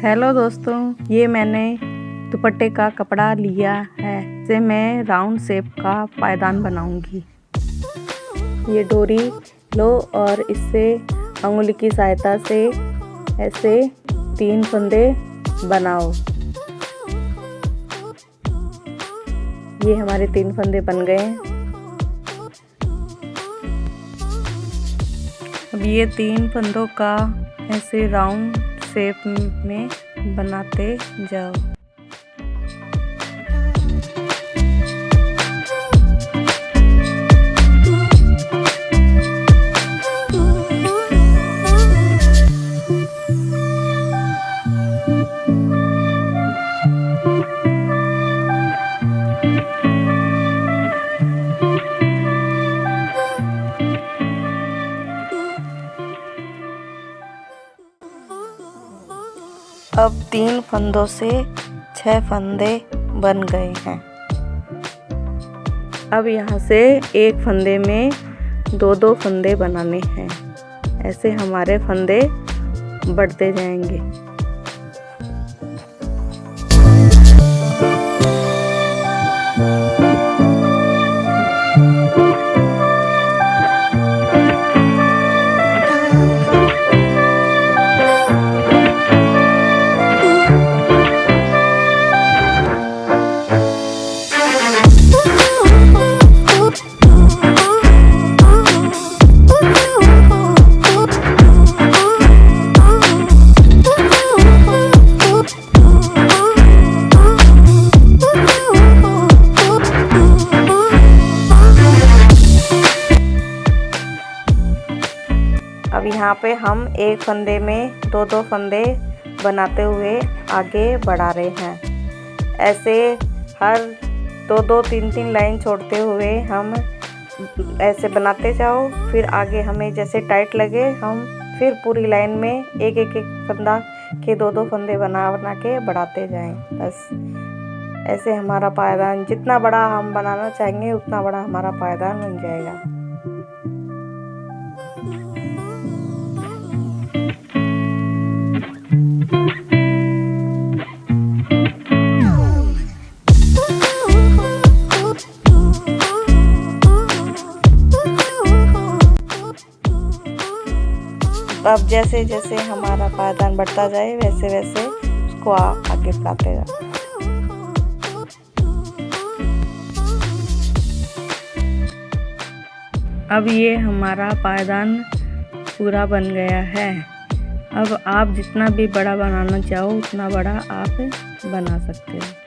Hello दोस्तों, ये मैंने दुपट्टे का कपड़ा लिया है। इसे मैं राउंड शेप का पायदान बनाऊंगी। ये डोरी लो और इससे अंगुली की सहायता से ऐसे 3 फंदे बनाओ। ये हमारे 3 फंदे बन गए हैं। अब ये 3 फंदों का ऐसे राउंड शेप में बनाते जाओ। अब 3 फंदों से 6 फंदे बन गए हैं। अब यहाँ से एक फंदे में 2-2 फंदे बनाने हैं। ऐसे हमारे फंदे बढ़ते जाएंगे। अब यहाँ पे हम एक फंदे में 2-2 फंदे बनाते हुए आगे बढ़ा रहे हैं। ऐसे हर 2-2, 3-3 लाइन छोड़ते हुए हम ऐसे बनाते जाओ। फिर आगे हमें जैसे टाइट लगे हम फिर पूरी लाइन में एक फंदा के 2-2 फंदे बना के बढ़ाते जाएं। बस ऐसे हमारा पायदान जितना बड़ा हम बनाना चाहेंगे उतना बड़ा हमारा पायदान बन जाएगा। अब जैसे जैसे हमारा पायदान बढ़ता जाए वैसे वैसे उसको आगे बढ़ाते जाओ। अब ये हमारा पायदान पूरा बन गया है। अब आप जितना भी बड़ा बनाना चाहो उतना बड़ा आप बना सकते हो।